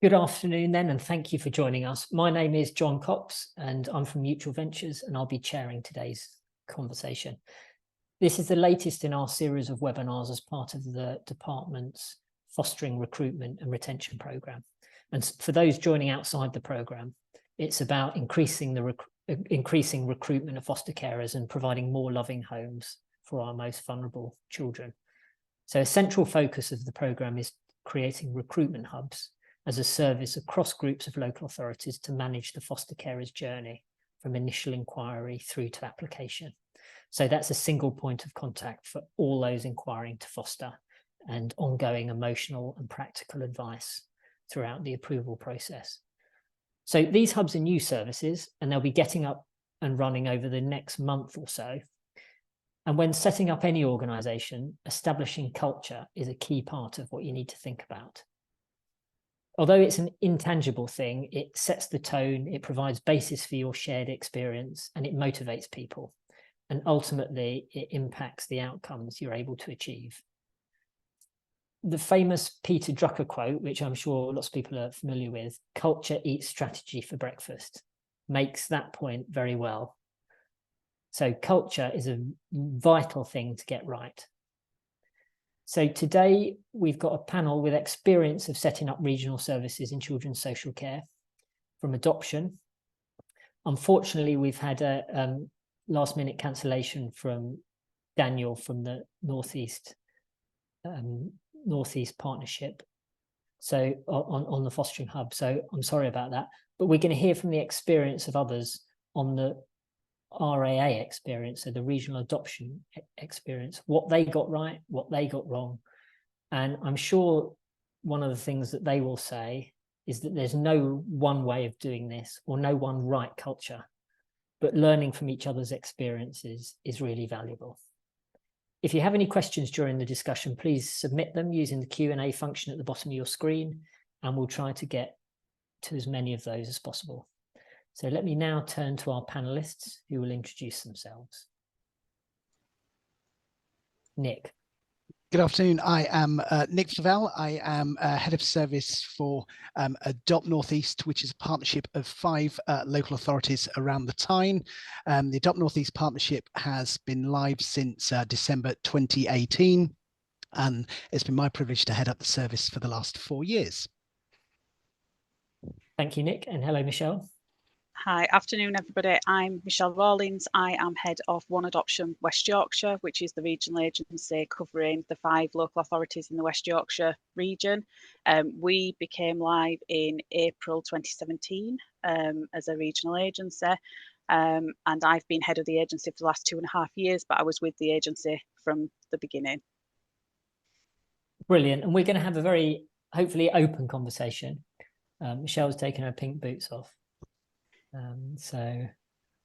Good afternoon then, and thank you for joining us. My name is John Copps and I'm from Mutual Ventures, and I'll be chairing today's conversation. This is the latest in our series of webinars as part of the department's Fostering Recruitment and Retention programme. And for those joining outside the programme, it's about increasing recruitment of foster carers and providing more loving homes for our most vulnerable children. So a central focus of the programme is creating recruitment hubs as a service across groups of local authorities to manage the foster carer's journey from initial inquiry through to application. So that's a single point of contact for all those inquiring to foster, and ongoing emotional and practical advice throughout the approval process. So these hubs are new services, and they'll be getting up and running over the next month or so. And when setting up any organisation, establishing culture is a key part of what you need to think about. Although it's an intangible thing, it sets the tone, it provides basis for your shared experience, and it motivates people. And ultimately, it impacts the outcomes you're able to achieve. The famous Peter Drucker quote, which I'm sure lots of people are familiar with, "Culture eats strategy for breakfast," makes that point very well. So culture is a vital thing to get right. So today we've got a panel with experience of setting up regional services in children's social care from adoption. Unfortunately, we've had a last minute cancellation from Daniel from the Northeast Partnership, so on the Fostering Hub. So I'm sorry about that, but we're going to hear from the experience of others on the RAA experience, so the regional adoption experience, what they got right, what they got wrong. And I'm sure one of the things that they will say is that there's no one way of doing this or no one right culture, but learning from each other's experiences is really valuable. If you have any questions during the discussion, please submit them using the Q&A function at the bottom of your screen, and we'll try to get to as many of those as possible. So let me now turn to our panelists who will introduce themselves. Nick. Good afternoon. I am Nick Flavell. I am Head of Service for Adopt Northeast, which is a partnership of 5 local authorities around the Tyne. The Adopt Northeast partnership has been live since December 2018, and it's been my privilege to head up the service for the last 4 years. Thank you, Nick, and hello, Michelle. Hi, afternoon everybody. I'm Michelle Rawlins. I am head of One Adoption West Yorkshire, which is the regional agency covering the 5 local authorities in the West Yorkshire region. We became live in April 2017 as a regional agency, and I've been head of the agency for the last 2.5 years, but I was with the agency from the beginning. Brilliant, and we're going to have a very, hopefully, open conversation. Michelle's taken her pink boots off. So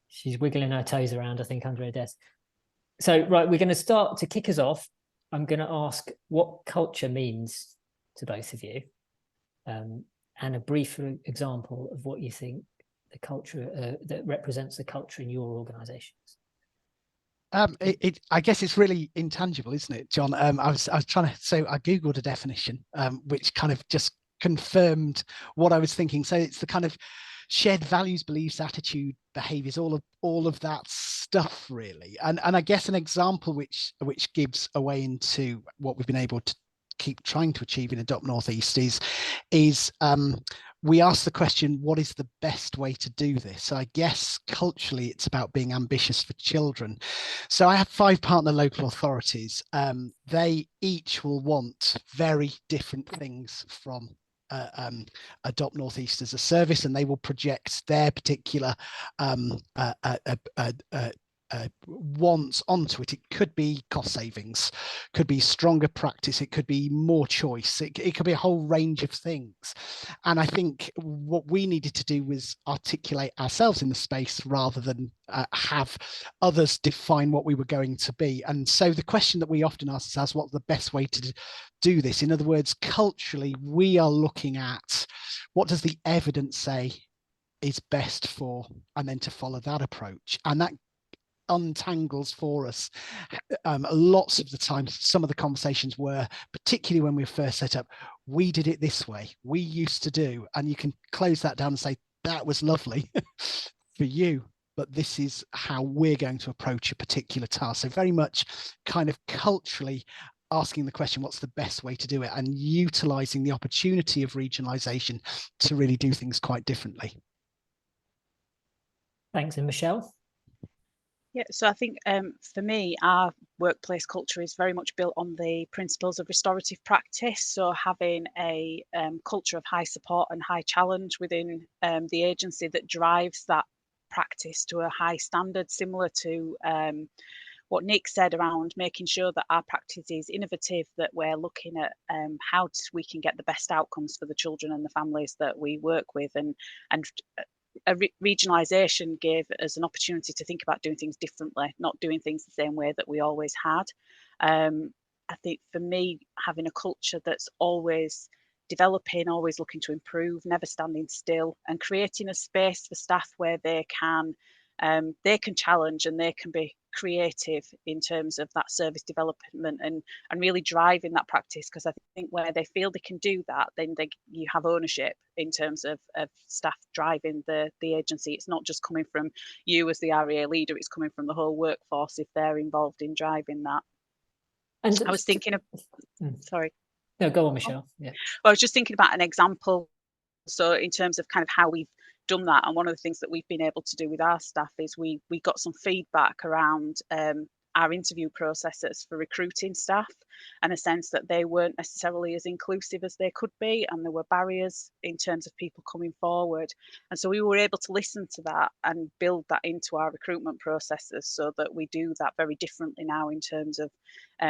she's wiggling her toes around, I think, under her desk. So, right, we're going to start to kick us off. I'm going to ask what culture means to both of you, and a brief example of what you think the culture that represents the culture in your organisations. I guess it's really intangible, isn't it, John? I was trying to, so I Googled a definition, which kind of just confirmed what I was thinking. So it's the kind of shared values, beliefs, attitude, behaviors, all of that stuff, really. And I guess an example which gives away into what we've been able to keep trying to achieve in Adopt Northeast is we ask the question, what is the best way to do this? So I guess culturally it's about being ambitious for children. So I have 5 partner local authorities. They each will want very different things from Adopt Northeast as a service, and they will project their particular wants onto it. It could be cost savings, could be stronger practice, it could be more choice, it could be a whole range of things. And I think what we needed to do was articulate ourselves in the space rather than have others define what we were going to be. And so the question that we often ask ourselves, what's the best way to do this? In other words, culturally, we are looking at what does the evidence say is best for, and then to follow that approach. And that untangles for us. Lots of the time, some of the conversations were, particularly when we were first set up, we did it this way, we used to do, and you can close that down and say, that was lovely for you, but this is how we're going to approach a particular task. So very much kind of culturally asking the question, what's the best way to do it, and utilizing the opportunity of regionalisation to really do things quite differently. Thanks. And Michelle? Yeah, so I think for me, our workplace culture is very much built on the principles of restorative practice. So having a culture of high support and high challenge within the agency that drives that practice to a high standard, similar to what Nick said around making sure that our practice is innovative, that we're looking at how we can get the best outcomes for the children and the families that we work with, and regionalisation gave us an opportunity to think about doing things differently, not doing things the same way that we always had. I think for me, having a culture that's always developing, always looking to improve, never standing still, and creating a space for staff where they can challenge and they can be creative in terms of that service development and really driving that practice, because I think where they feel they can do that, then you have ownership in terms of staff driving the agency. It's not just coming from you as the REA leader, it's coming from the whole workforce if they're involved in driving that. And I was thinking of sorry. No, go on, Michelle. Yeah. Well, I was just thinking about an example. So in terms of kind of how we've done that, and one of the things that we've been able to do with our staff is we got some feedback around our interview processes for recruiting staff, and a sense that they weren't necessarily as inclusive as they could be, and there were barriers in terms of people coming forward. And so we were able to listen to that and build that into our recruitment processes, so that we do that very differently now in terms of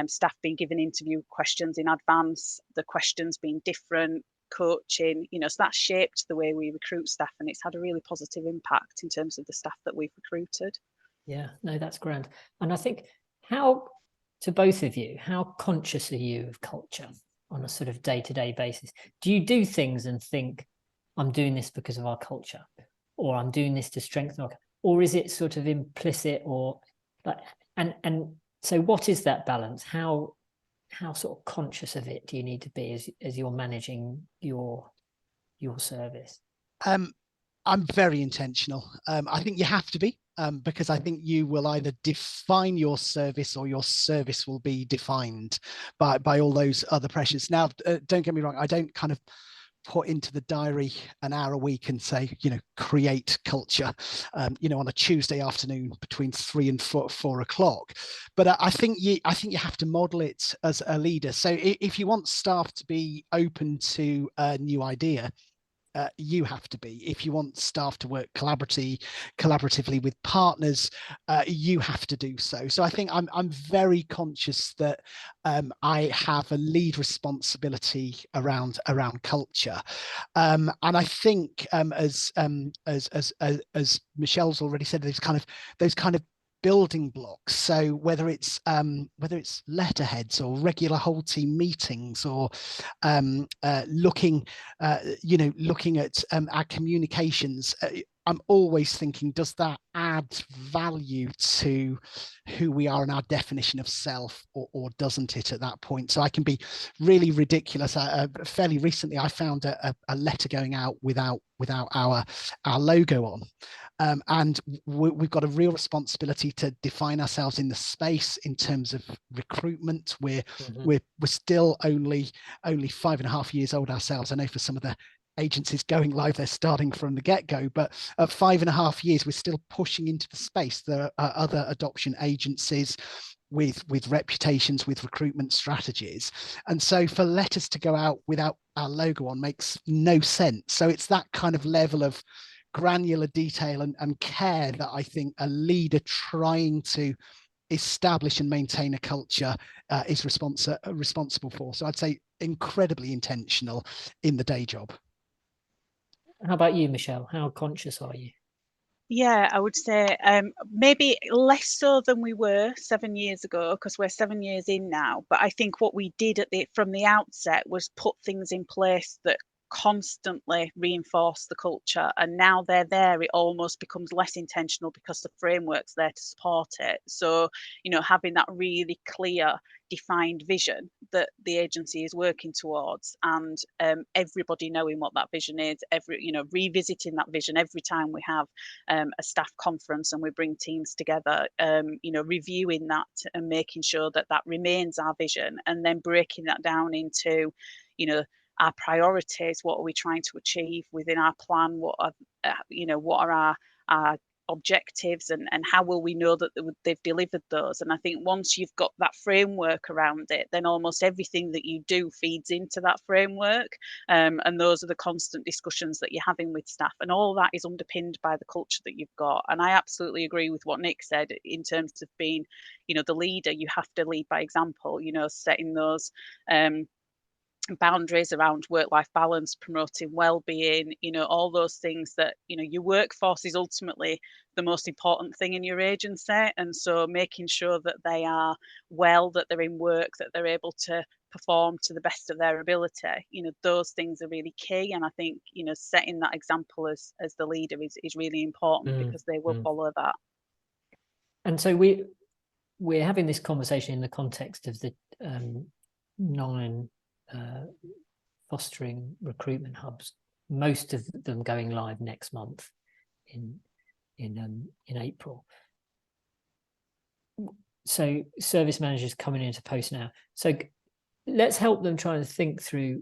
staff being given interview questions in advance, the questions being different, coaching, so that's shaped the way we recruit staff, and it's had a really positive impact in terms of the staff that we've recruited. Yeah, no, that's grand. And I think, to both of you, how conscious are you of culture on a sort of day-to-day basis? Do you do things and think, I'm doing this because of our culture, or I'm doing this to strengthen our, or is it sort of implicit, or like, and so what is that balance? How sort of conscious of it do you need to be as you're managing your service? I'm very intentional. I think you have to be, because I think you will either define your service or your service will be defined by all those other pressures. Now, don't get me wrong, I don't kind of put into the diary an hour a week and say, create culture, on a Tuesday afternoon between 3 and 4 o'clock. But I think you have to model it as a leader. So if you want staff to be open to a new idea, you have to be. If you want staff to work collaboratively with partners, you have to do so. So I think I'm very conscious that I have a lead responsibility around culture, and I think as Michelle's already said, those kind of building blocks. So whether it's letterheads or regular whole team meetings, or looking at our communications, I'm always thinking, does that add value to who we are and our definition of self, or doesn't it at that point? So I can be really ridiculous. Fairly recently, I found a letter going out without our logo on. And we've got a real responsibility to define ourselves in the space in terms of recruitment. We're still only 5.5 years old ourselves. I know for some of the agencies going live, they're starting from the get-go, but at 5.5 years, we're still pushing into the space. There are other adoption agencies with reputations, with recruitment strategies, and so for letters to go out without our logo on makes no sense. So it's that kind of level of granular detail and care that I think a leader trying to establish and maintain a culture is responsible for. So I'd say incredibly intentional in the day job. How about you, Michelle? How conscious are you? Yeah, I would say maybe less so than we were 7 years ago, because we're 7 years in now. But I think what we did from the outset was put things in place that constantly reinforce the culture, and now they're there, it almost becomes less intentional because the framework's there to support it. So, having that really clear, defined vision that the agency is working towards, and everybody knowing what that vision is, revisiting that vision every time we have a staff conference and we bring teams together, reviewing that and making sure that that remains our vision, and then breaking that down into, our priorities. What are we trying to achieve within our plan? What are our objectives, and how will we know that they've delivered those? And I think once you've got that framework around it, then almost everything that you do feeds into that framework, and those are the constant discussions that you're having with staff, and all that is underpinned by the culture that you've got. And I absolutely agree with what Nick said in terms of being, the leader. You have to lead by example, setting those boundaries around work-life balance, promoting well-being, all those things that, your workforce is ultimately the most important thing in your agency. And so making sure that they are well, that they're in work, that they're able to perform to the best of their ability, those things are really key. And I think, setting that example as the leader is really important, because they will follow that. And so we're having this conversation in the context of the 9 fostering recruitment hubs, most of them going live next month in April. So service managers coming into post now. So let's help them try and think through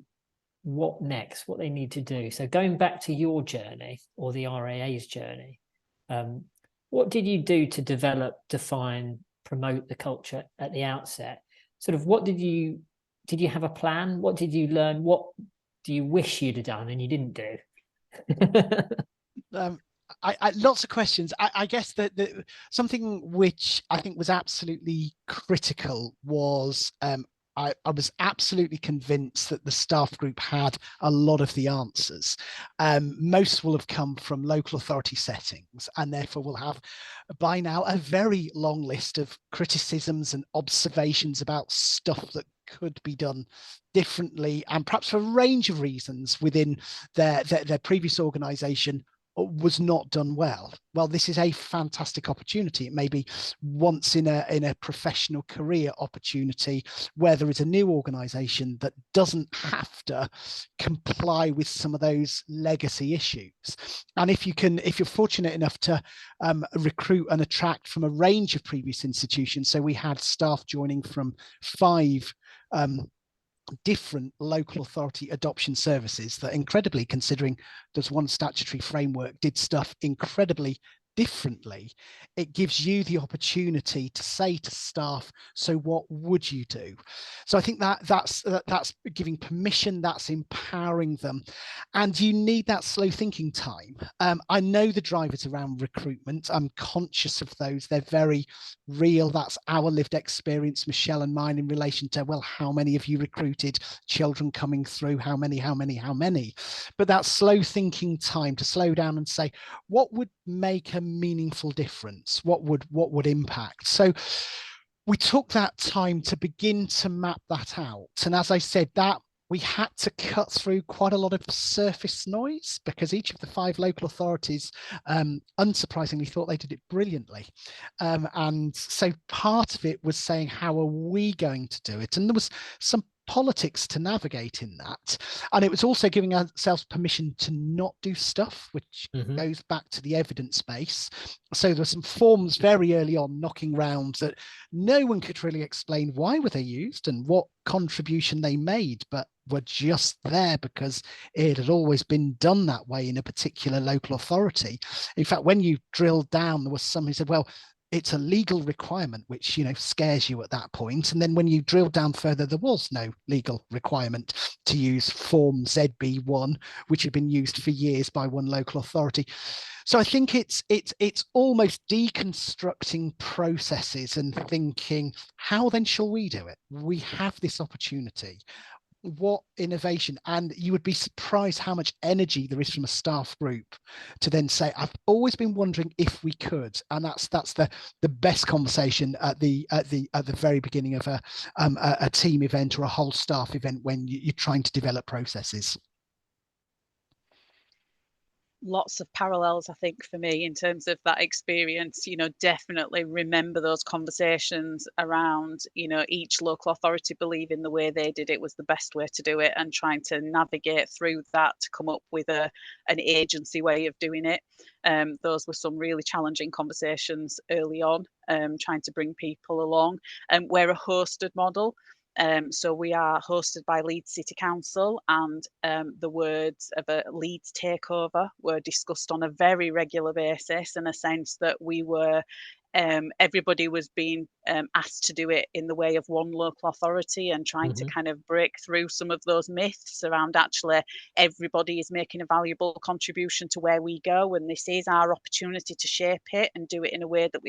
what next, what they need to do. So going back to your journey, or the RAA's journey, what did you do to develop, define, promote the culture at the outset? Sort of what did you have a plan? What did you learn? What do you wish you'd have done and you didn't do? I lots of questions. I guess that something which I think was absolutely critical was I was absolutely convinced that the staff group had a lot of the answers. Most will have come from local authority settings, and therefore will have by now a very long list of criticisms and observations about stuff that could be done differently, and perhaps for a range of reasons within their previous organisation was not done well. Well, this is a fantastic opportunity. It may be once in a professional career opportunity where there is a new organisation that doesn't have to comply with some of those legacy issues. And if you're fortunate enough to recruit and attract from a range of previous institutions, so we had staff joining from 5 different local authority adoption services that, incredibly, considering there's one statutory framework, did stuff incredibly differently. It gives you the opportunity to say to staff, so what would you do? So I think that's giving permission, that's empowering them, and you need that slow thinking time. I know the drivers around recruitment, I'm conscious of those, they're very real. That's our lived experience, Michelle and mine, in relation to, well, how many of you recruited children coming through? How many? But that slow thinking time to slow down and say, what would make a meaningful difference? What would impact? So we took that time to begin to map that out. And as I said, that we had to cut through quite a lot of surface noise, because each of the 5 local authorities, unsurprisingly, thought they did it brilliantly. And so part of it was saying, how are we going to do it? And there was some politics to navigate in that. And it was also giving ourselves permission to not do stuff, which goes back to the evidence base. So there were some forms very early on knocking round that no one could really explain why were they used and what contribution they made, but were just there because it had always been done that way in a particular local authority. In fact, when you drilled down, there was some who said, well, it's a legal requirement, which, scares you at that point. And then when you drill down further, there was no legal requirement to use Form ZB1, which had been used for years by one local authority. So I think it's almost deconstructing processes and thinking, how then shall we do it? We have this opportunity. What innovation? And you would be surprised how much energy there is from a staff group to then say, I've always been wondering if we could. And that's the best conversation at the very beginning of a team event or a whole staff event when you're trying to develop processes. lots of parallels, I think, for me in terms of that experience. Definitely remember those conversations around, each local authority believing the way they did it was the best way to do it, and trying to navigate through that to come up with an agency way of doing it. Those were some really challenging conversations early on, trying to bring people along. We're a hosted model. So we are hosted by Leeds City Council, and the words of a Leeds takeover were discussed on a very regular basis, in a sense that we were everybody was being asked to do it in the way of one local authority, and trying to kind of break through some of those myths around actually everybody is making a valuable contribution to where we go, and this is our opportunity to shape it and do it in a way that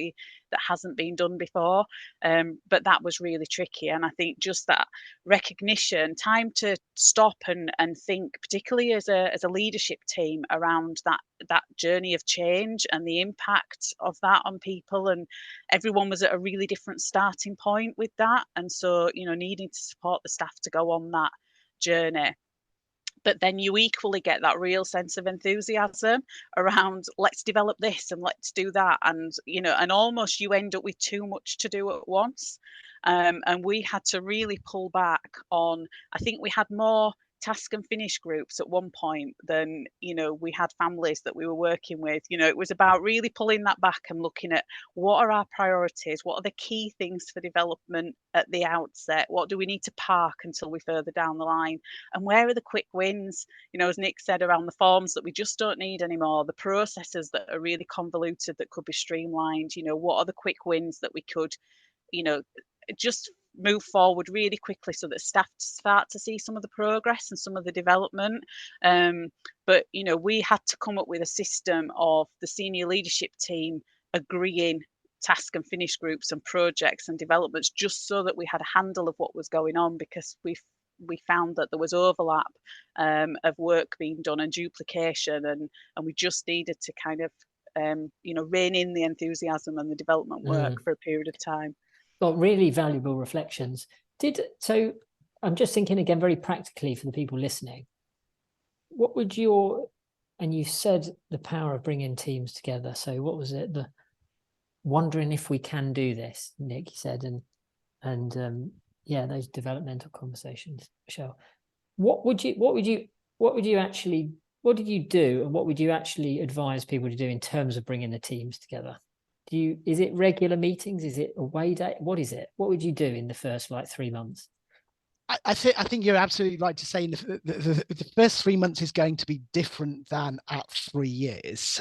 hasn't been done before. But that was really tricky, and I think just that recognition, time to stop and think, particularly as a leadership team, around that journey of change and the impact of that on people. And everyone was at a really different starting point with that, and so needing to support the staff to go on that journey. But then you equally get that real sense of enthusiasm around, let's develop this and let's do that, and and almost you end up with too much to do at once. And we had to really pull back on, I think we had more task and finish groups at one point than we had families that we were working with. It was about really pulling that back and looking at, what are our priorities, what are the key things for development at the outset, what do we need to park until we're further down the line, and where are the quick wins, as Nick said, around the forms that we just don't need anymore, the processes that are really convoluted that could be streamlined. What are the quick wins that we could just move forward really quickly, so that staff start to see some of the progress and some of the development. But we had to come up with a system of the senior leadership team agreeing task and finish groups and projects and developments, just so that we had a handle of what was going on, because we found that there was overlap of work being done and duplication, and we just needed to kind of rein in the enthusiasm and the development work for a period of time. Got really valuable reflections. So I'm just thinking again, very practically for the people listening, what would and you said the power of bringing teams together. So what was it? The wondering if we can do this, Nick, you said, and yeah, those developmental conversations. Michelle, what did you do, and what would you actually advise people to do in terms of bringing the teams together? Is it regular meetings? Is it away day? What is it? What would you do in the first 3 months? I think you're absolutely right to say the first 3 months is going to be different than at 3 years.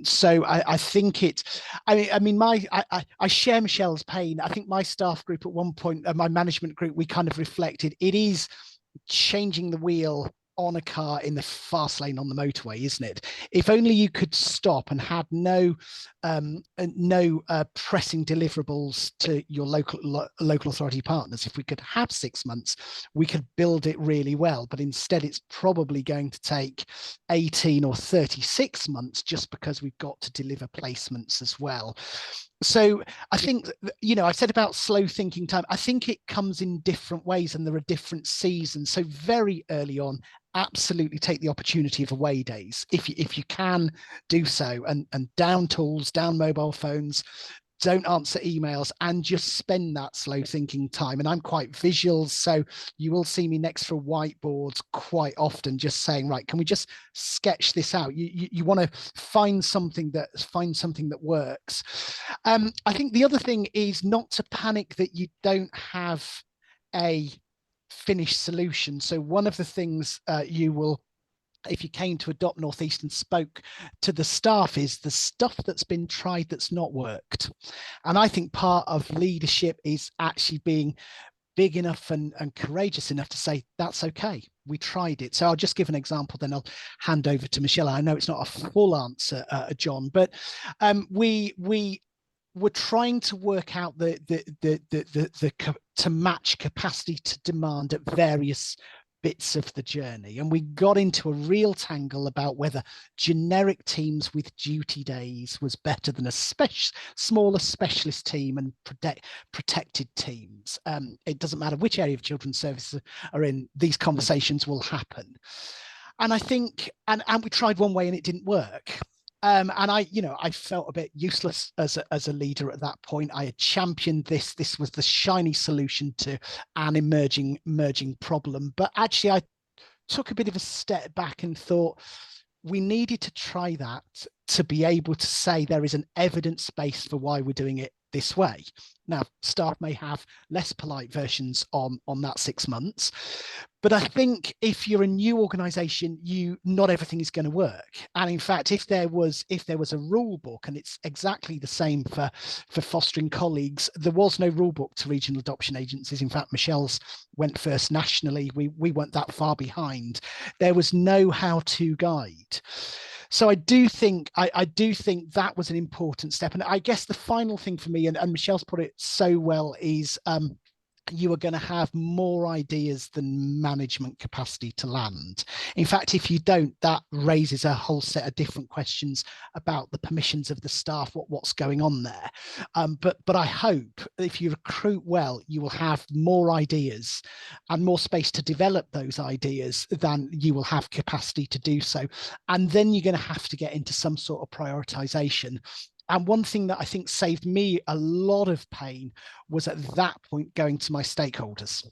So I think I share Michelle's pain. I think my staff group at one point, my management group, we kind of reflected, it is changing the wheel on a car in the fast lane on the motorway, isn't it? If only you could stop and had no pressing deliverables to your local authority partners. If we could have 6 months, we could build it really well. But instead, it's probably going to take 18 or 36 months, just because we've got to deliver placements as well. So I think, I've said about slow thinking time. I think it comes in different ways, and there are different seasons. So very early on, absolutely take the opportunity of away days if you can do so, and down tools, down mobile phones, don't answer emails, and just spend that slow thinking time. And I'm quite visual, so you will see me next to whiteboards quite often, just saying, right, can we just sketch this out? You want to find something that works. I think the other thing is not to panic that you don't have a finished solution. So one of the things you will, if you came to Adopt North East and spoke to the staff, is the stuff that's been tried that's not worked. And I think part of leadership is actually being big enough and courageous enough to say, that's okay, we tried it. So I'll just give an example, then I'll hand over to Michelle. I know it's not a full answer, John, but we were trying to work out to match capacity to demand at various bits of the journey, and we got into a real tangle about whether generic teams with duty days was better than a smaller specialist team and protected teams. It doesn't matter which area of children's services are in, these conversations will happen. I think, and we tried one way and it didn't work. And I felt a bit useless as a leader at that point. I had championed this. This was the shiny solution to an emerging problem. But actually, I took a bit of a step back and thought we needed to try that to be able to say there is an evidence base for why we're doing it this way. Now, staff may have less polite versions on that 6 months, but I think if you're a new organization, not everything is going to work. And in fact, if there was a rule book, and it's exactly the same for fostering colleagues, there was no rule book to regional adoption agencies. In fact, Michelle's went first nationally. We weren't that far behind. There was no how-to guide. So I do think that was an important step. And I guess the final thing for me, and Michelle's put it so well, is you are going to have more ideas than management capacity to land. In fact, if you don't, that raises a whole set of different questions about the permissions of the staff, what's going on there. But I hope if you recruit well, you will have more ideas and more space to develop those ideas than you will have capacity to do so. And then you're going to have to get into some sort of prioritization. And one thing that I think saved me a lot of pain was at that point going to my stakeholders,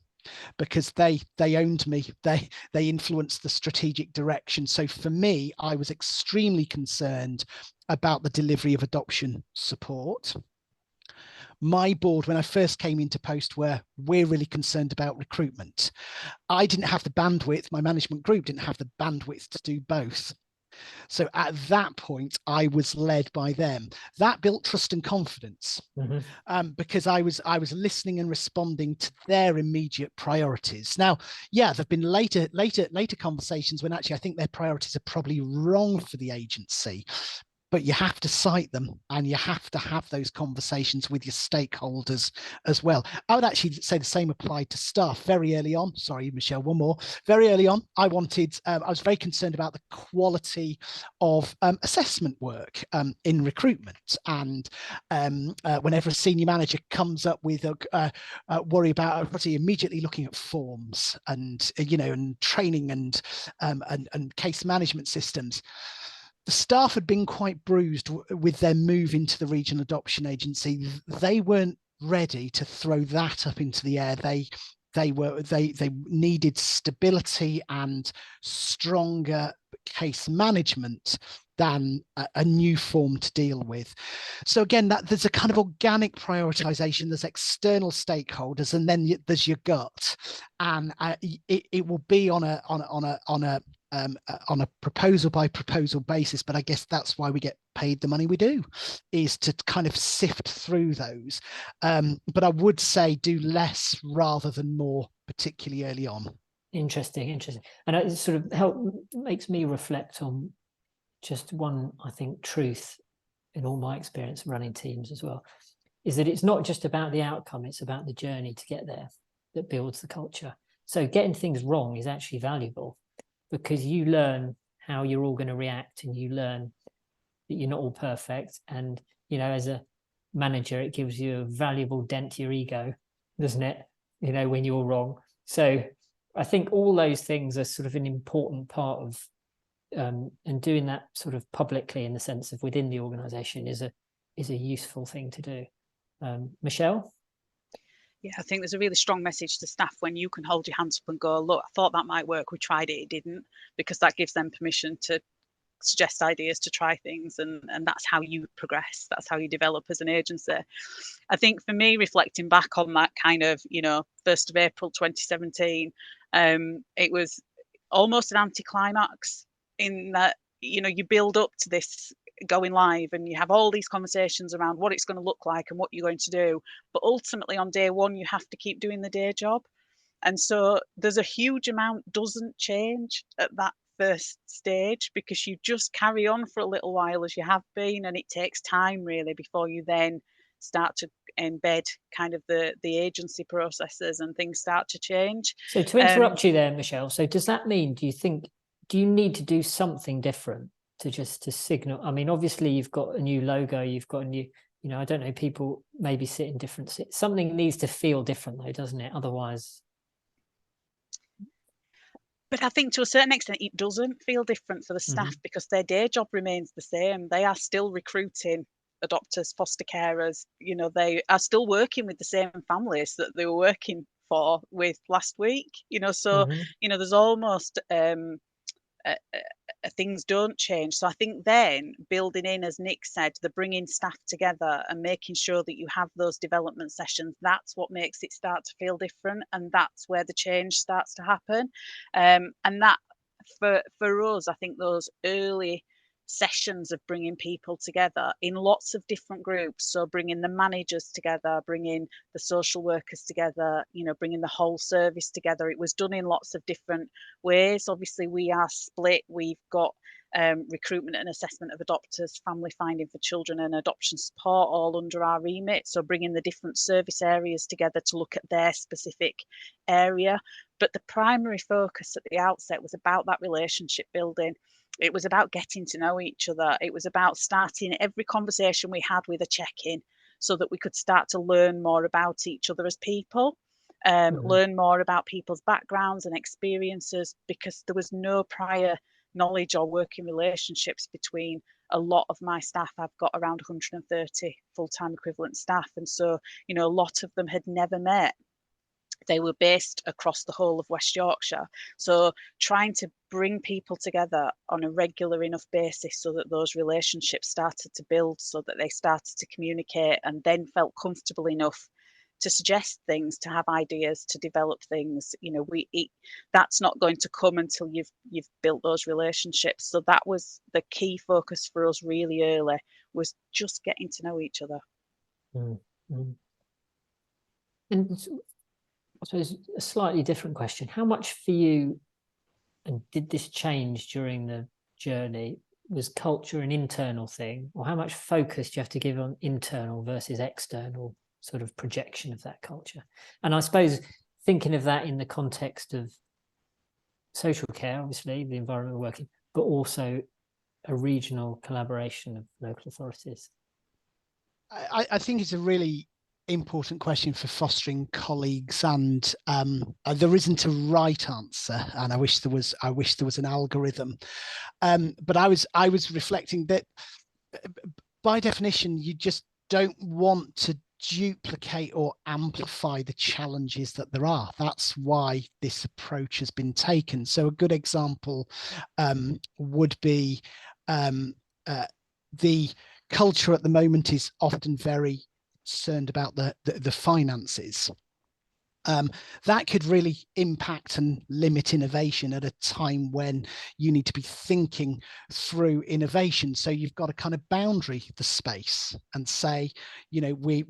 because they owned me, they influenced the strategic direction. So for me, I was extremely concerned about the delivery of adoption support. My board, when I first came into post, we're really concerned about recruitment. I didn't have the bandwidth, my management group didn't have the bandwidth to do both. So at that point, I was led by them. That built trust and confidence, because I was listening and responding to their immediate priorities. Now, yeah, there've been later conversations when actually I think their priorities are probably wrong for the agency. But you have to cite them and you have to have those conversations with your stakeholders as well. I would actually say the same applied to staff very early on. Sorry, Michelle, one more. Very early on, I was very concerned about the quality of assessment work in recruitment. And whenever a senior manager comes up with a worry about immediately looking at forms and, and training and case management systems, the staff had been quite bruised with their move into the regional adoption agency. They weren't ready to throw that up into the air. They needed stability and stronger case management than a new form to deal with. So again, there's a kind of organic prioritization. There's external stakeholders, and then there's your gut, and it will be on a proposal by proposal basis. But I guess that's why we get paid the money we do, is to kind of sift through those. But I would say do less rather than more, particularly early on. Interesting. And it sort of makes me reflect on just one, I think, truth in all my experience running teams as well, is that it's not just about the outcome, it's about the journey to get there that builds the culture. So getting things wrong is actually valuable, because you learn how you're all going to react, and you learn that you're not all perfect. And, as a manager, it gives you a valuable dent to your ego, doesn't it? When you're wrong. So I think all those things are sort of an important part of, and doing that sort of publicly in the sense of within the organization is a useful thing to do. Michelle? Yeah, I think there's a really strong message to staff when you can hold your hands up and go, look, I thought that might work, we tried it, it didn't, because that gives them permission to suggest ideas, to try things, and that's how you progress, that's how you develop as an agency. I think for me, reflecting back on that kind of 1st of April 2017, it was almost an anticlimax, in that you build up to this going live and you have all these conversations around what it's going to look like and what you're going to do, but ultimately on day one you have to keep doing the day job. And so there's a huge amount doesn't change at that first stage, because you just carry on for a little while as you have been, and it takes time really before you then start to embed kind of the agency processes and things start to change. So to interrupt you there, Michelle, so does that mean, do you need to do something different to signal? I mean, obviously you've got a new logo, you've got a new, I don't know, people maybe sit in different seats. Something needs to feel different though, doesn't it? Otherwise. But I think to a certain extent, it doesn't feel different for the staff because their day job remains the same. They are still recruiting adopters, foster carers. You know, they are still working with the same families that they were working with last week. You know, so you know, there's almost things don't change. So I think then building in, as Nick said, the bringing staff together and making sure that you have those development sessions, that's what makes it start to feel different, and that's where the change starts to happen. And that for us, I think those early sessions of bringing people together in lots of different groups, so bringing the managers together, bringing the social workers together, you know, bringing the whole service together, it was done in lots of different ways. Obviously we are split. We've got recruitment and assessment of adopters, family finding for children, and adoption support all under our remit, so bringing the different service areas together to look at their specific area. But the primary focus at the outset was about that relationship building. It was about getting to know each other. It was about starting every conversation we had with a check-in, so that we could start to learn more about each other as people, learn more about people's backgrounds and experiences, because there was no prior knowledge or working relationships between a lot of my staff. I've got around 130 full-time equivalent staff, and so, you know, a lot of them had never met. They were based across the whole of West Yorkshire. So trying to bring people together on a regular enough basis so that those relationships started to build, so that they started to communicate and then felt comfortable enough to suggest things, to have ideas, to develop things. You know, that's not going to come until you've built those relationships. So that was the key focus for us really early, was just getting to know each other. And I suppose a slightly different question: how much for you, and did this change during the journey, was culture an internal thing, or how much focus do you have to give on internal versus external sort of projection of that culture? And I suppose thinking of that in the context of social care, obviously the environment we're working, but also a regional collaboration of local authorities. I think it's a really important question for fostering colleagues, and there isn't a right answer, and I wish there was an algorithm, but I was reflecting that by definition you just don't want to duplicate or amplify the challenges that there are. That's why this approach has been taken. So a good example would be the culture at the moment is often very concerned about the finances. That could really impact and limit innovation at a time when you need to be thinking through innovation. So you've got to kind of boundary the space and say, you know, we've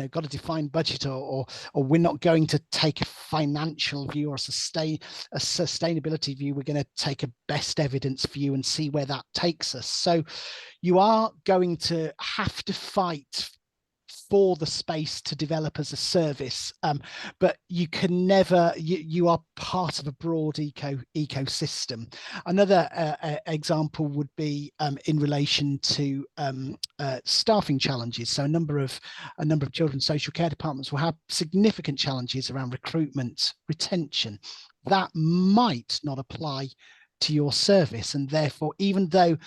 got a defined budget, or we're not going to take a financial view or a sustainability view. We're going to take a best evidence view and see where that takes us. So you are going to have to fight for the space to develop as a service, but you can never, you are part of a broad ecosystem. Another example would be in relation to staffing challenges. So a number of children's social care departments will have significant challenges around recruitment, retention. That might not apply to your service, and therefore, even though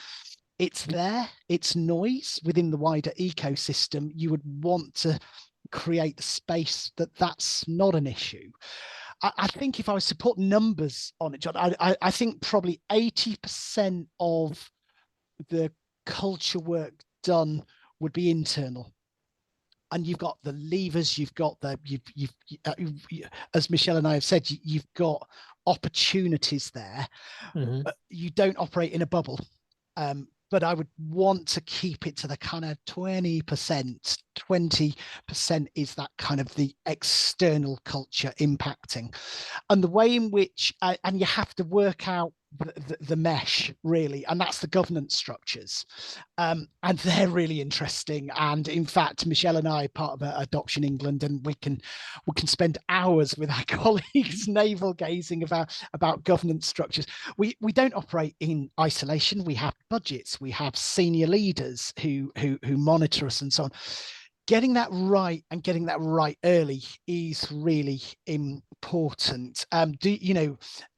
it's there, it's noise within the wider ecosystem, you would want to create the space that that's not an issue. I think if I was to put numbers on it, John, I think probably 80% of the culture work done would be internal. And you've got the levers, you've got as Michelle and I have said, you've got opportunities there, but you don't operate in a bubble. But I would want to keep it to the kind of 20%. 20% is that kind of the external culture impacting. And the way in which, and you have to work out the mesh, really, and that's the governance structures. And they're really interesting. And in fact, Michelle and I are part of Adoption England, and we can spend hours with our colleagues navel gazing about governance structures. We don't operate in isolation. We have budgets, we have senior leaders who monitor us and so on. Getting that right, and getting that right early, is really important. important?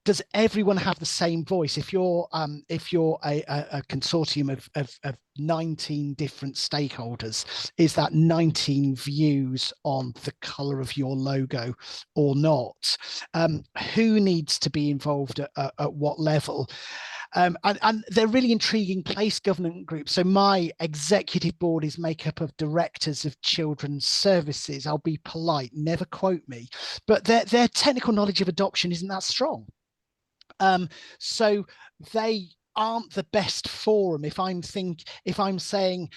Does everyone have the same voice? If you're a consortium of 19 different stakeholders, is that 19 views on the color of your logo or not? Who needs to be involved at what level? And they're really intriguing place governance groups. So my executive board is made up of directors of children's services. I'll be polite, never quote me, but their technical knowledge of adoption isn't that strong. So they aren't the best forum if I'm saying,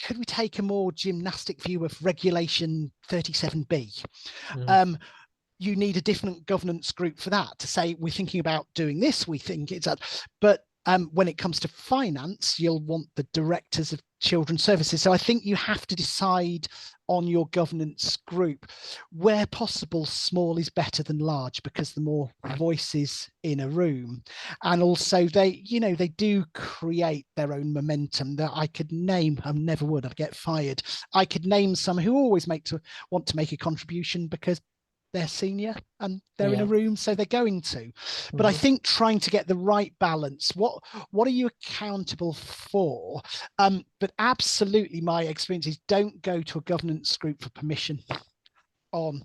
could we take a more gymnastic view of regulation 37B? You need a different governance group for that to say, we're thinking about doing this, we think it's that. But when it comes to finance, you'll want the directors of children's services. So I think you have to decide on your governance group. Where possible, small is better than large, because the more voices in a room. And also they do create their own momentum that I could name. I never would, I'd get fired. I could name some who always want to make a contribution because they're senior and they're in a room, so they're going to. But I think trying to get the right balance, what are you accountable for? But absolutely, my experience is don't go to a governance group for permission on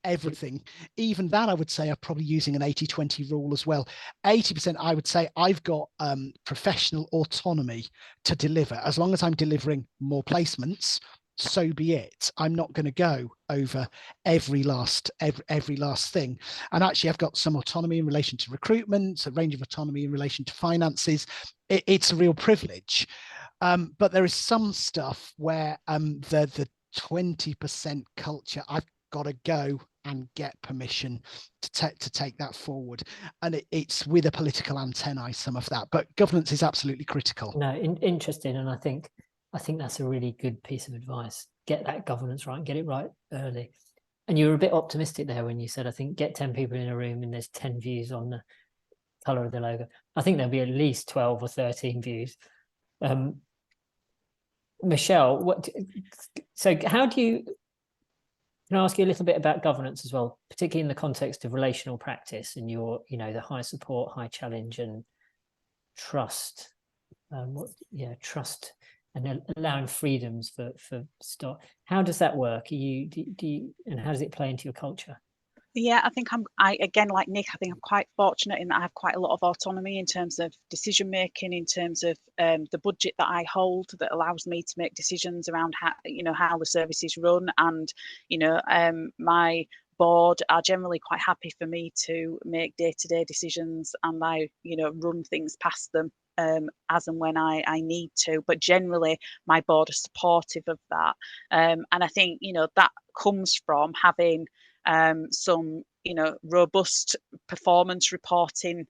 everything. Even that, I would say, are probably using an 80-20 rule as well. 80%, I would say, I've got professional autonomy to deliver. As long as I'm delivering more placements, so be it. I'm not going to go over every last thing. And actually, I've got some autonomy in relation to recruitment, a range of autonomy in relation to finances. It's a real privilege. But there is some stuff where the 20% culture, I've got to go and get permission to take that forward. And it's with a political antennae, some of that. But governance is absolutely critical. No, interesting. And I think that's a really good piece of advice. Get that governance right and get it right early. And you were a bit optimistic there when you said, I think, get 10 people in a room and there's 10 views on the colour of the logo. I think there'll be at least 12 or 13 views. Michelle, how do you, can I ask you a little bit about governance as well, particularly in the context of relational practice and your, the high support, high challenge and trust, trust and allowing freedoms for staff. How does that work? Do you and how does it play into your culture? Yeah, I think I again, like Nick, I think I'm quite fortunate in that I have quite a lot of autonomy in terms of decision making, in terms of the budget that I hold that allows me to make decisions around how the service is run, and my board are generally quite happy for me to make day-to-day decisions, and I run things past them as and when I need to. But generally, my board are supportive of that, and I think that comes from having some robust performance reporting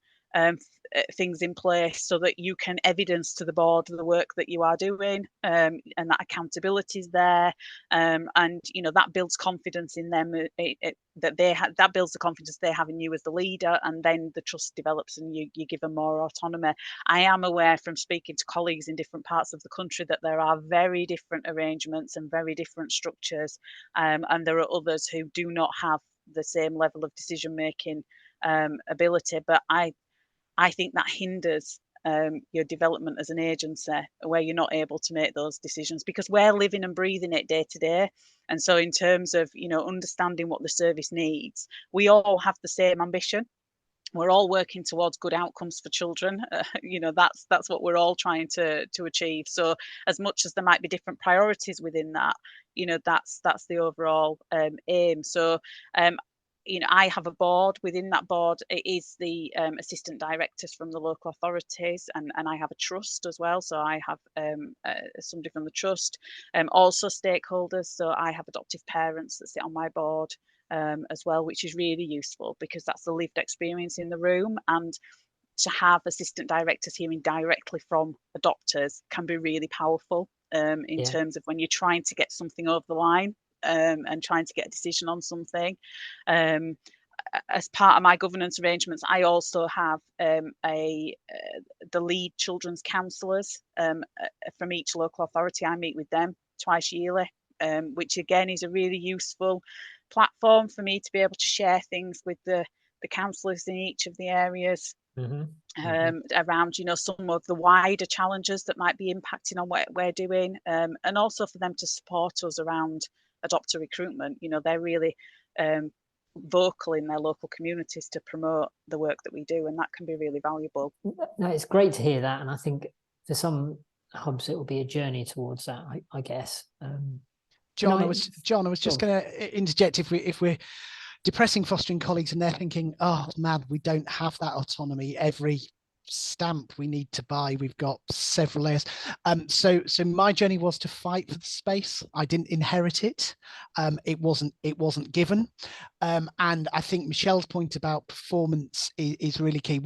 things in place, so that you can evidence to the board the work that you are doing, and that accountability is there, and that builds confidence in them, that builds the confidence they have in you as the leader, and then the trust develops and you give them more autonomy. I am aware from speaking to colleagues in different parts of the country that there are very different arrangements and very different structures, and there are others who do not have the same level of decision making ability. But I think that hinders your development as an agency, where you're not able to make those decisions, because we're living and breathing it day to day. And so in terms of understanding what the service needs, we all have the same ambition. We're all working towards good outcomes for children. That's what we're all trying to achieve. So as much as there might be different priorities within that, that's the overall aim. So I have a board. Within that board, it is the assistant directors from the local authorities, and I have a trust as well. So I have somebody from the trust, also stakeholders. So I have adoptive parents that sit on my board as well, which is really useful, because that's the lived experience in the room. And to have assistant directors hearing directly from adopters can be really powerful in terms of when you're trying to get something over the line. And trying to get a decision on something. As part of my governance arrangements, I also have the lead children's counsellors from each local authority. I meet with them twice yearly, which again is a really useful platform for me to be able to share things with the councillors in each of the areas. Around, you know, some of the wider challenges that might be impacting on what we're doing, and also for them to support us around adopter recruitment. You know, they're really vocal in their local communities to promote the work that we do, and that can be really valuable. No, it's great to hear that, and I think for some hubs it will be a journey towards that, I guess. John, I was just going to interject. If we're depressing fostering colleagues and they're thinking, oh man, we don't have that autonomy, every stamp we need to buy, we've got several layers. So my journey was to fight for the space. I didn't inherit it. It wasn't given. And I think Michelle's point about performance is really key.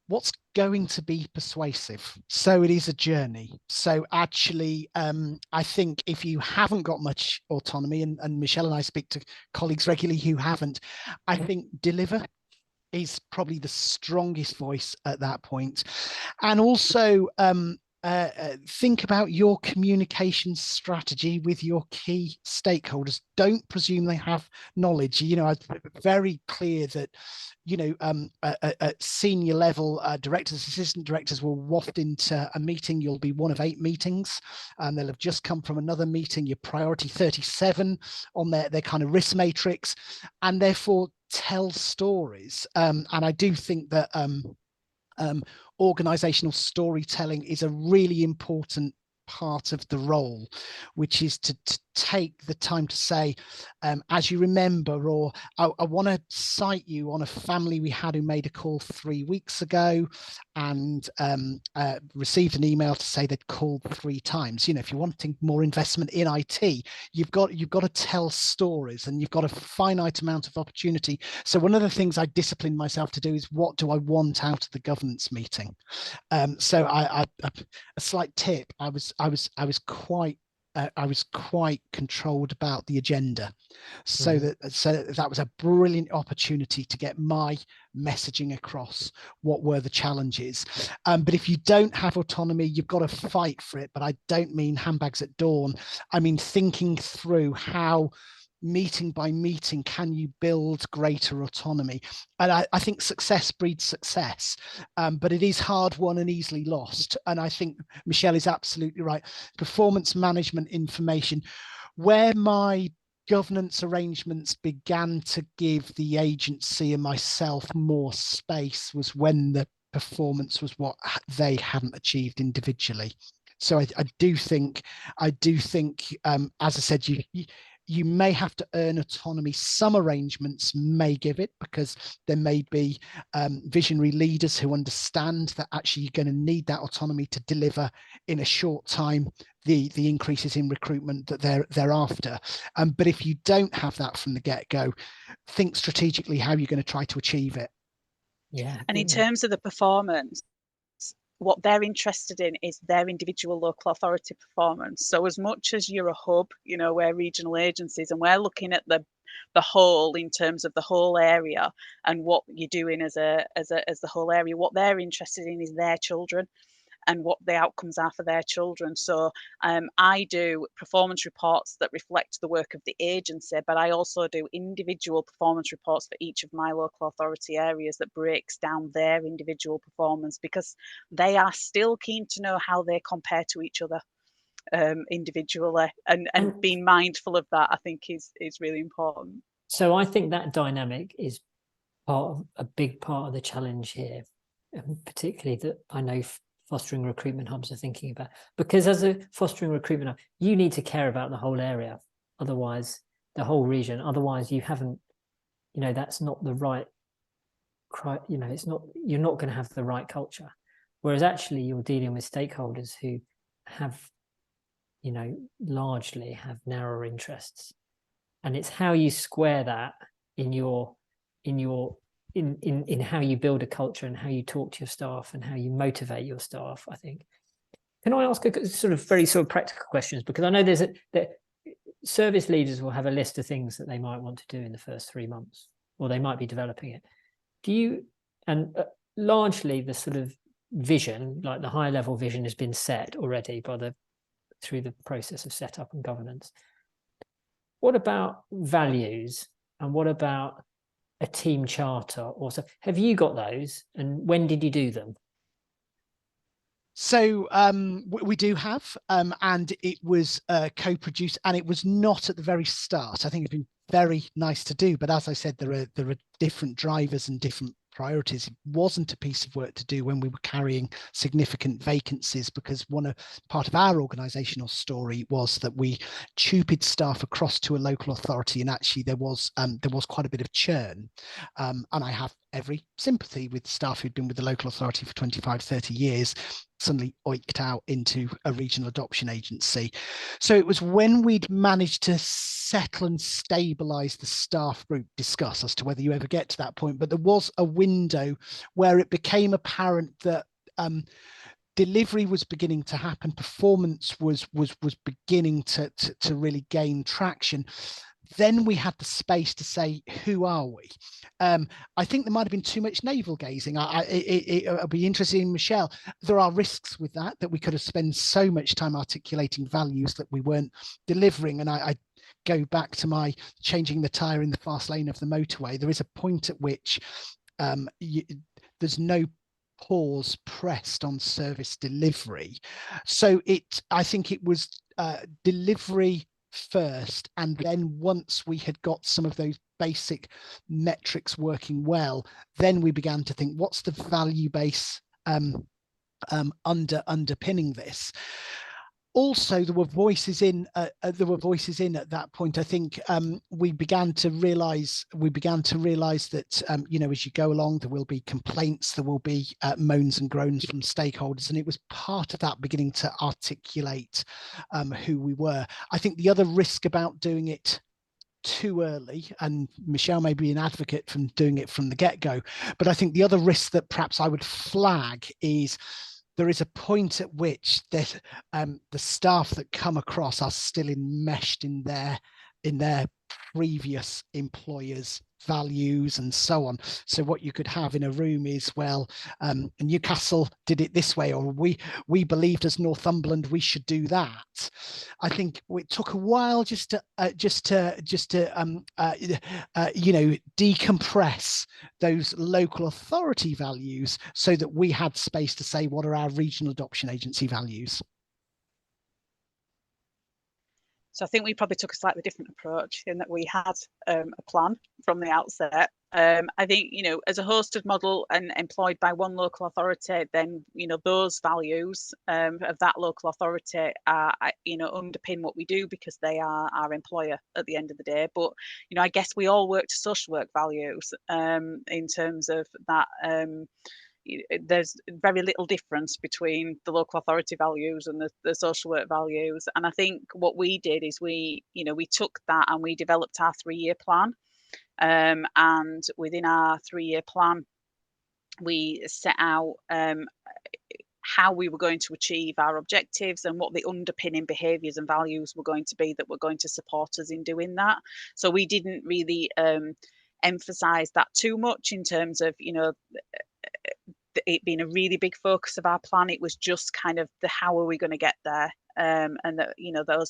What's going to be persuasive? So it is a journey. So actually, I think if you haven't got much autonomy, and Michelle and I speak to colleagues regularly who haven't, I think deliver is probably the strongest voice at that point. And also think about your communication strategy with your key stakeholders. Don't presume they have knowledge. You know, I'm very clear that, you know, at senior level, directors, assistant directors will waft into a meeting. You'll be one of 8 meetings, and they'll have just come from another meeting. Your priority 37 on their kind of risk matrix, and therefore tell stories. And I do think that organizational storytelling is a really important part of the role, which is to take the time to say, as you remember, or I want to cite you on a family we had who made a call 3 weeks ago and received an email to say they'd called 3 times. You know, if you're wanting more investment in IT, you've got to tell stories, and you've got a finite amount of opportunity. So one of the things I disciplined myself to do is, what do I want out of the governance meeting? So I a slight tip, I was quite controlled about the agenda, so that was a brilliant opportunity to get my messaging across. What were the challenges? But if you don't have autonomy, you've got to fight for it. But I don't mean handbags at dawn. I mean thinking through how, meeting by meeting, can you build greater autonomy? And I think success breeds success, but it is hard won and easily lost. And I think Michelle is absolutely right. Performance management information, where my governance arrangements began to give the agency and myself more space, was when the performance was what they hadn't achieved individually. So I do think, as I said, you may have to earn autonomy. Some arrangements may give it, because there may be visionary leaders who understand that actually you're going to need that autonomy to deliver in a short time the increases in recruitment that they're after. But if you don't have that from the get-go, think strategically how you're going to try to achieve it. Yeah. And in terms of the performance, what they're interested in is their individual local authority performance. So as much as you're a hub, you know, we're regional agencies, and we're looking at the whole in terms of the whole area and what you're doing as the whole area, what they're interested in is their children and what the outcomes are for their children. So I do performance reports that reflect the work of the agency, but I also do individual performance reports for each of my local authority areas that breaks down their individual performance, because they are still keen to know how they compare to each other individually, and being mindful of that, I think is really important. So I think that dynamic is a big part of the challenge here, particularly that I know Fostering Recruitment Hubs are thinking about, because as a Fostering Recruitment Hub, you need to care about the whole area, otherwise the whole region, otherwise you haven't, you know, that's not the right, you know, it's not, you're not going to have the right culture. Whereas actually you're dealing with stakeholders who have, you know, largely have narrower interests, and it's how you square that in how you build a culture and how you talk to your staff and how you motivate your staff, I think. Can I ask a sort of very practical questions? Because I know that service leaders will have a list of things that they might want to do in the first 3 months, or they might be developing it. Do you, and largely the sort of vision, like the high level vision, has been set already through the process of setup and governance. What about values, and what about a team charter? Or so, have you got those, and when did you do them? So we do have, and it was co-produced, and it was not at the very start. I think it's been very nice to do, but as I said, there are different drivers and different priorities. It wasn't a piece of work to do when we were carrying significant vacancies, because part of our organisational story was that we tupid staff across to a local authority, and actually there was quite a bit of churn, and I have every sympathy with staff who'd been with the local authority for 25, 30 years, suddenly oiked out into a regional adoption agency. So it was when we'd managed to settle and stabilise the staff group, discuss as to whether you ever get to that point, but there was a window where it became apparent that delivery was beginning to happen, performance was beginning to really gain traction. Then we had the space to say, who are we? I think there might have been too much navel gazing. It'll be interesting, Michelle. There are risks with that we could have spent so much time articulating values that we weren't delivering. And I go back to my changing the tyre in the fast lane of the motorway. There is a point at which there's no pause pressed on service delivery. So I think it was delivery first, and then once we had got some of those basic metrics working well, then we began to think, what's the value base underpinning this? Also, there were voices in at that point. I think we began to realize that as you go along, there will be complaints, there will be moans and groans from stakeholders, and it was part of that beginning to articulate who we were. I think the other risk about doing it too early, and Michelle may be an advocate from doing it from the get-go, but I think the other risk that perhaps I would flag is there is a point at which the staff that come across are still enmeshed in their previous employers' values and so on. So what you could have in a room is, well, Newcastle did it this way, or we believed as Northumberland we should do that. I think it took a while just to decompress those local authority values so that we had space to say, what are our regional adoption agency values? So I think we probably took a slightly different approach in that we had a plan from the outset. I think, as a hosted model and employed by one local authority, then, those values of that local authority are, underpin what we do because they are our employer at the end of the day. But, I guess we all work to social work values in terms of that. There's very little difference between the local authority values and the social work values. And I think what we did is we took that and we developed our 3-year plan. And within our 3-year plan, we set out how we were going to achieve our objectives and what the underpinning behaviours and values were going to be that were going to support us in doing that. So we didn't really emphasise that too much in terms of, it being a really big focus of our plan. It was just kind of the how are we going to get there, and that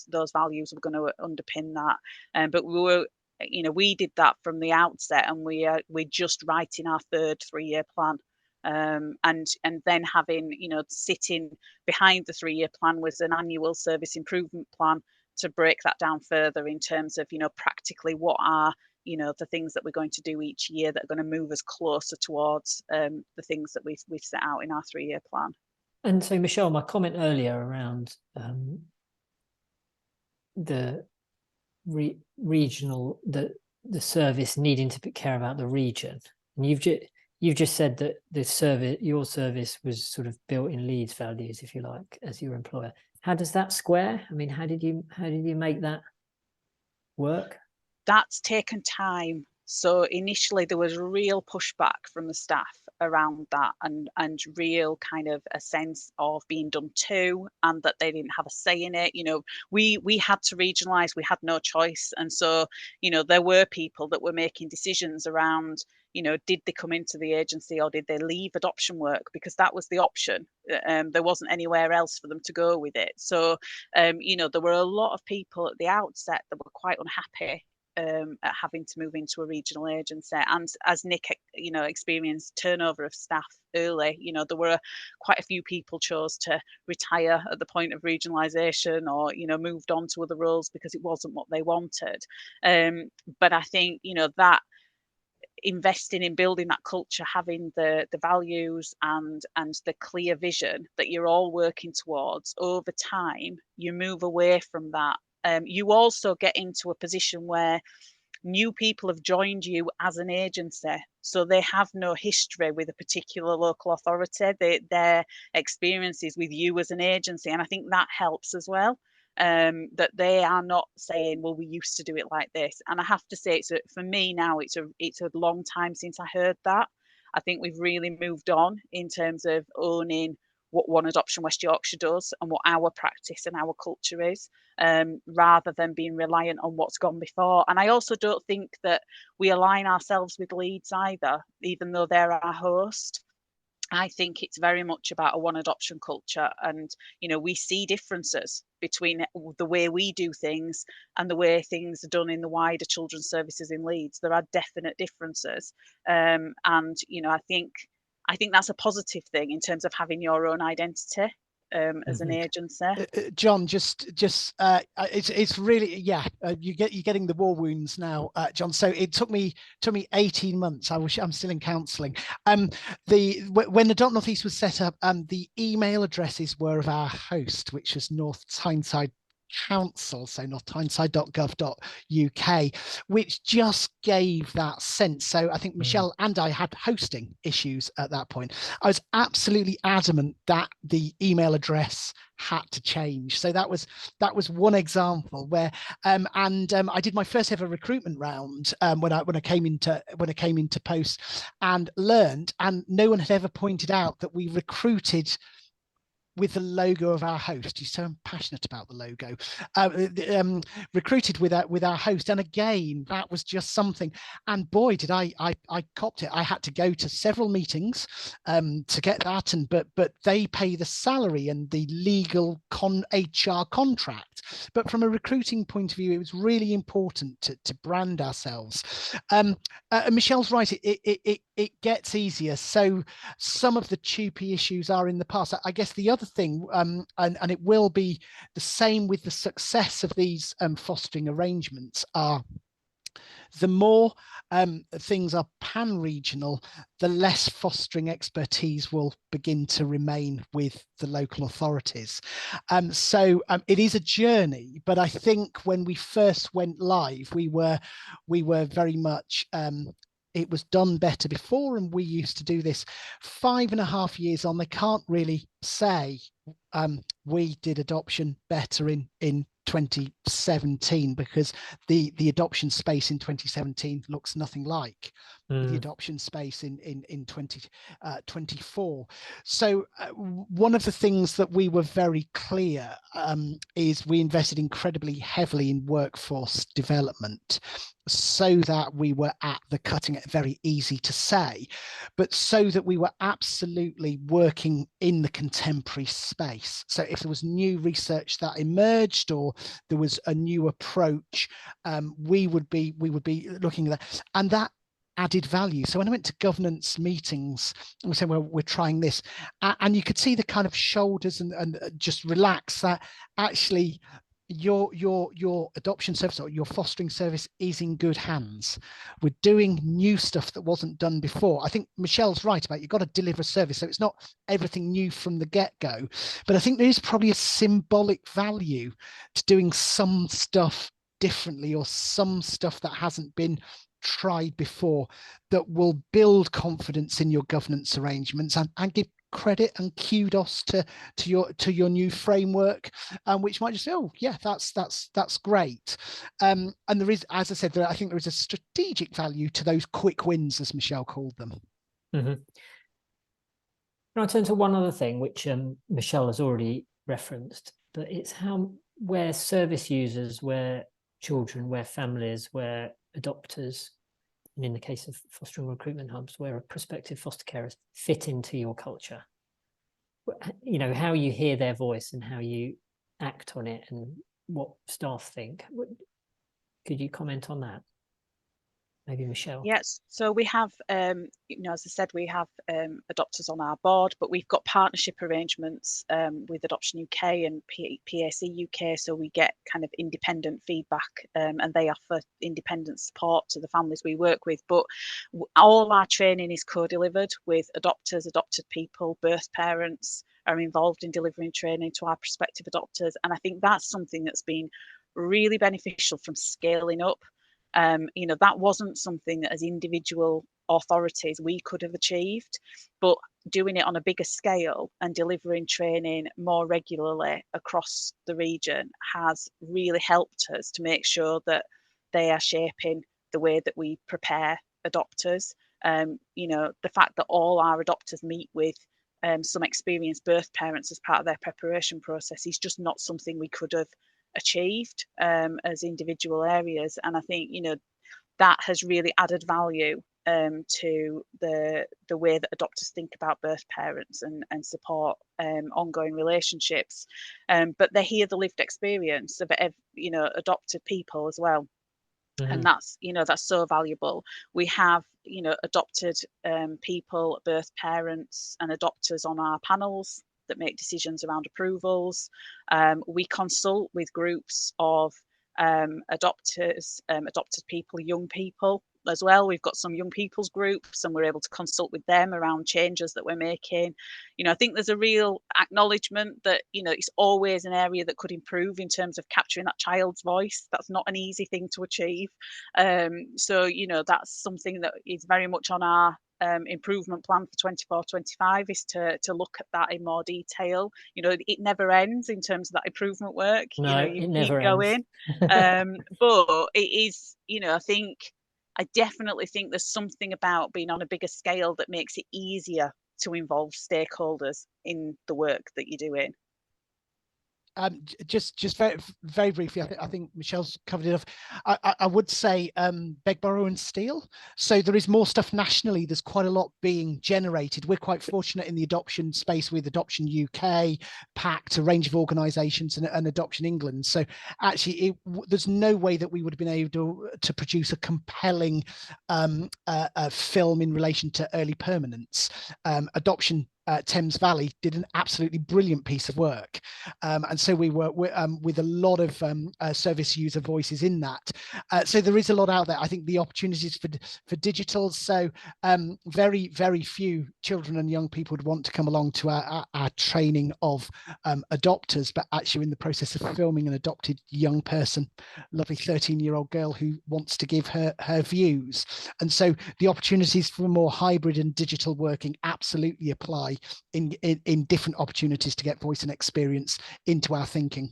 those values were going to underpin that. But we did that from the outset, and we're just writing our 3rd 3-year plan, and then having sitting behind the 3-year plan was an annual service improvement plan to break that down further in terms of practically what are the things that we're going to do each year that are going to move us closer towards the things that we've set out in our 3-year plan. And so, Michelle, my comment earlier around the regional, the service needing to care about the region, and you've just said that your service was sort of built in Leeds values, if you like, as your employer. How does that square? I mean, how did you make that work? That's taken time. So initially there was real pushback from the staff around that, and real kind of a sense of being done to, and that they didn't have a say in it. We had to regionalise, we had no choice. And so, there were people that were making decisions around, did they come into the agency or did they leave adoption work, because that was the option. There wasn't anywhere else for them to go with it. So, there were a lot of people at the outset that were quite unhappy at having to move into a regional agency. And as Nick, experienced turnover of staff early, there were quite a few people chose to retire at the point of regionalisation, or, moved on to other roles because it wasn't what they wanted. But I think, that investing in building that culture, having the values and the clear vision that you're all working towards, over time, you move away from that. You also get into a position where new people have joined you as an agency, so they have no history with a particular local authority. Their experiences with you as an agency, and I think that helps as well. That they are not saying, well, we used to do it like this. And I have to say, for me now, it's a long time since I heard that. I think we've really moved on in terms of owning what One Adoption West Yorkshire does and what our practice and our culture is, rather than being reliant on what's gone before. And I also don't think that we align ourselves with Leeds either, even though they're our host. I think it's very much about a one adoption culture, and we see differences between the way we do things and the way things are done in the wider children's services in Leeds. There are definite differences, and I think that's a positive thing in terms of having your own identity as an agency. John, it's really, you're getting the war wounds now, John. So it took me 18 months. I'm still in counselling. When Adopt North East was set up, the email addresses were of our host, which was North Tyneside Council, so northtyneside.gov.uk, which just gave that sense. So I think Michelle and I had hosting issues at that point. I was absolutely adamant that the email address had to change. So that was one example where I did my first ever recruitment round when I came into post, and learned, and no one had ever pointed out that we recruited with the logo of our host. He's so passionate about the logo. Recruited with our host, and again, that was just something. And boy, did I copped it. I had to go to several meetings to get that, but they pay the salary and the legal HR contract. But from a recruiting point of view, it was really important to brand ourselves. Michelle's right. It gets easier. So some of the TUPE issues are in the past. I guess the other thing, and it will be the same with the success of these fostering arrangements, are the more things are pan-regional, the less fostering expertise will begin to remain with the local authorities. So it is a journey, but I think when we first went live, we were very much it was done better before, and we used to do this 5.5 years on. They can't really say we did adoption better in 2017, because the adoption space in 2017 looks nothing like the adoption space in 2024. So one of the things that we were very clear is we invested incredibly heavily in workforce development, so that we were at the cutting edge. Very easy to say, but so that we were absolutely working in the contemporary space. So if there was new research that emerged, or there was a new approach, we would be looking at that, and that added value. So when I went to governance meetings, we said, well, we're trying this, and you could see the kind of shoulders and just relax, that actually your adoption service or your fostering service is in good hands. We're doing new stuff that wasn't done before. I think Michelle's right about you've got to deliver a service, so it's not everything new from the get-go, but I think there is probably a symbolic value to doing some stuff differently, or some stuff that hasn't been tried before, that will build confidence in your governance arrangements and give credit and kudos to your new framework, which might just say, oh yeah, that's great. And there is, as I said, I think there is a strategic value to those quick wins, as Michelle called them. Mm-hmm. Can I turn to one other thing, which Michelle has already referenced, but it's where service users, where children, where families, where adopters, and in the case of Fostering Recruitment Hubs, where prospective foster carers fit into your culture. You know, how you hear their voice and how you act on it and what staff think. Could you comment on that? Maybe Michelle. Yes, so we have, you know, as I said, we have adopters on our board, but we've got partnership arrangements with Adoption UK and PAC UK, so we get kind of independent feedback, and they offer independent support to the families we work with. But all our training is co-delivered with adopters, adopted people, birth parents are involved in delivering training to our prospective adopters, and I think that's something that's been really beneficial from scaling up. You know, that wasn't something that as individual authorities we could have achieved, but doing it on a bigger scale and delivering training more regularly across the region has really helped us to make sure that they are shaping the way that we prepare adopters. You know, the fact that all our adopters meet with some experienced birth parents as part of their preparation process is just not something we could have achieved as individual areas, and I think, you know, that has really added value to the way that adopters think about birth parents and support ongoing relationships, but they hear the lived experience of, you know, adopted people as well. Mm-hmm. And that's, you know, that's so valuable. We have, you know, adopted people, birth parents and adopters on our panels that make decisions around approvals. We consult with groups of adopters, adopted people, young people as well. We've got some young people's groups and we're able to consult with them around changes that we're making. You know, I think there's a real acknowledgement that, you know, it's always an area that could improve in terms of capturing that child's voice. That's not an easy thing to achieve. So, you know, that's something that is very much on our improvement plan for 24-25 is to look at that in more detail. You know, it never ends in terms of that improvement work. No, you know, you it keep never going. But it is, you know, I definitely think there's something about being on a bigger scale that makes it easier to involve stakeholders in the work that you're doing. Just very briefly, I think Michelle's covered it off. I would say beg, borrow and steal. So there is more stuff nationally. There's quite a lot being generated. We're quite fortunate in the adoption space with Adoption UK, PACT, a range of organisations, and Adoption England. So actually, there's no way that we would have been able to produce a compelling film in relation to early permanence. Adoption Thames Valley did an absolutely brilliant piece of work, and so we were with a lot of service user voices in that. So there is a lot out there. I think the opportunities for digital. So very few children and young people would want to come along to our training of adopters, but actually in the process of filming an adopted young person, lovely 13-year-old girl who wants to give her views. And so the opportunities for more hybrid and digital working absolutely apply in different opportunities to get voice and experience into our thinking.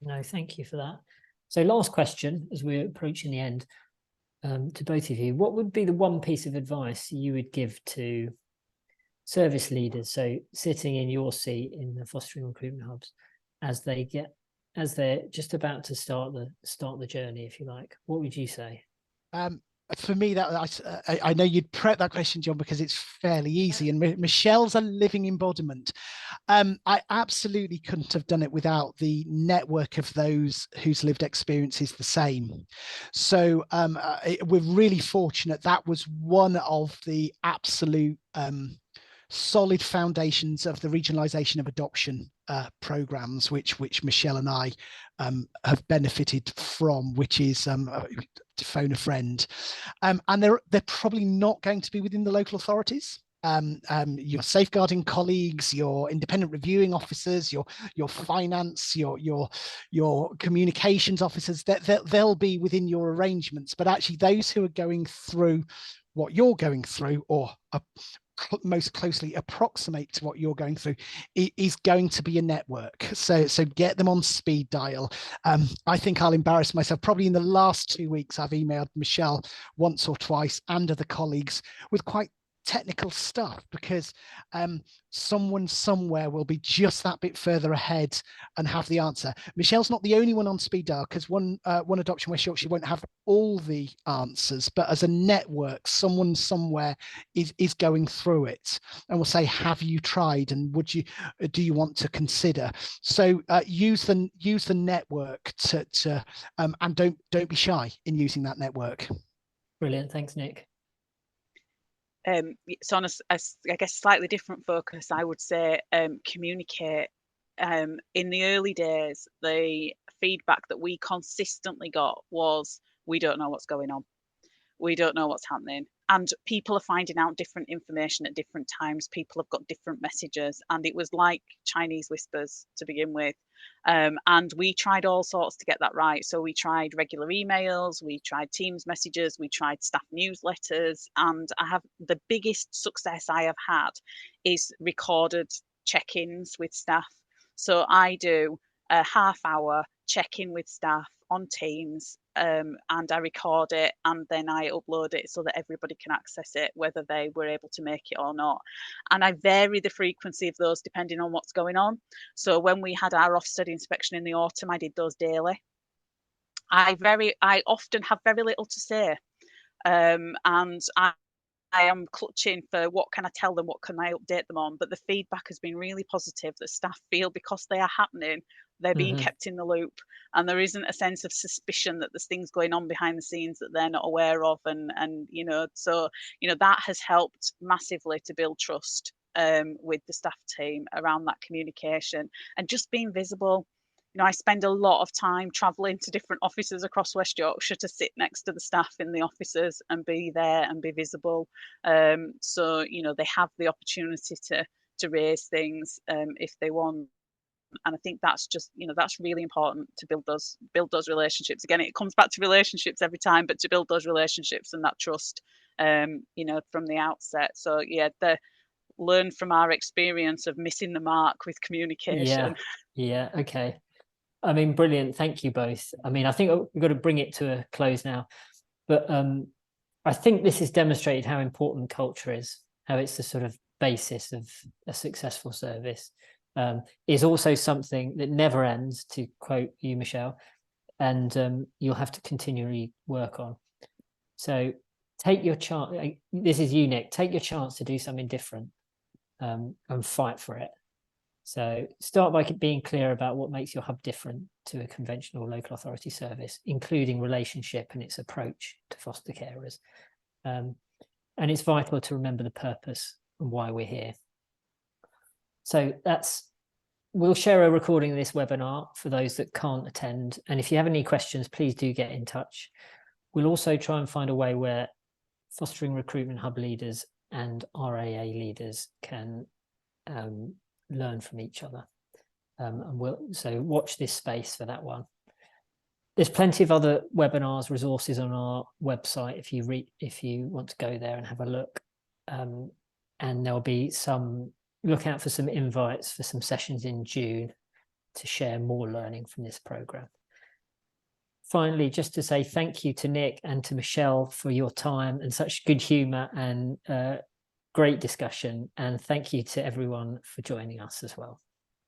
No, thank you for that. So last question, as we're approaching the end, to both of you, what would be the one piece of advice you would give to service leaders, so sitting in your seat in the Fostering Recruitment Hubs, as they're just about to start the journey, if you like? What would you say? For me, that I know you'd prep that question, John, because it's fairly easy, and Michelle's a living embodiment. I absolutely couldn't have done it without the network of those whose lived experience is the same. So we're really fortunate. That was one of the absolute solid foundations of the regionalisation of adoption programs, which Michelle and I have benefited from, which is to phone a friend, and they're probably not going to be within the local authorities. Your safeguarding colleagues, your independent reviewing officers, your finance, your communications officers, they'll be within your arrangements. But actually, those who are going through what you're going through, or most closely approximate to what you're going through is going to be a network. So get them on speed dial. I think I'll embarrass myself. Probably in the last 2 weeks, I've emailed Michelle once or twice and other colleagues with quite technical stuff, because someone somewhere will be just that bit further ahead and have the answer. Michelle's not the only one on speed dial, because one Adoption West Yorkshire won't have all the answers, but as a network, someone somewhere is going through it and will say, have you tried, and do you want to consider? So use the network to and don't be shy in using that network. Brilliant, thanks, Nick. So on I guess slightly different focus, I would say communicate. In the early days, the feedback that we consistently got was, we don't know what's going on. We don't know what's happening. And people are finding out different information at different times. People have got different messages, and it was like Chinese whispers to begin with. And we tried all sorts to get that right. So we tried regular emails, we tried Teams messages, we tried staff newsletters, and the biggest success I have had is recorded check-ins with staff. So I do a half-hour check-in with staff on Teams, and I record it, and then I upload it so that everybody can access it, whether they were able to make it or not. And I vary the frequency of those depending on what's going on. So when we had our Ofsted inspection in the autumn, I did those daily. I often have very little to say, and I am clutching for what can I tell them, what can I update them on. But the feedback has been really positive, that staff feel because they are happening, they're being kept in the loop, and there isn't a sense of suspicion that there's things going on behind the scenes that they're not aware of. And so that has helped massively to build trust with the staff team around that communication and just being visible. I spend a lot of time traveling to different offices across West Yorkshire to sit next to the staff in the offices and be there and be visible. So they have the opportunity to raise things if they want. And I think that's just that's really important, to build those relationships. Again, it comes back to relationships every time, but to build those relationships and that trust from the outset. So yeah, learn from our experience of missing the mark with communication. Yeah, okay. I mean, brilliant. Thank you both. I mean, I think we've got to bring it to a close now, but I think this has demonstrated how important culture is, how it's the sort of basis of a successful service. Is also something that never ends, to quote you, Michelle, and you'll have to continually work on. So take your chance. This is you, Nick. Take your chance to do something different and fight for it. So start by being clear about what makes your hub different to a conventional local authority service, including relationship and its approach to foster carers. And it's vital to remember the purpose and why we're here. So we'll share a recording of this webinar for those that can't attend. And if you have any questions, please do get in touch. We'll also try and find a way where Fostering Recruitment Hub leaders and RAA leaders can learn from each other, so watch this space for that one. There's plenty of other webinars, resources on our website if you want to go there and have a look, and there'll be look out for some invites for some sessions in June to share more learning from this program. Finally, just to say thank you to Nick and to Michelle for your time and such good humour and great discussion, and thank you to everyone for joining us as well.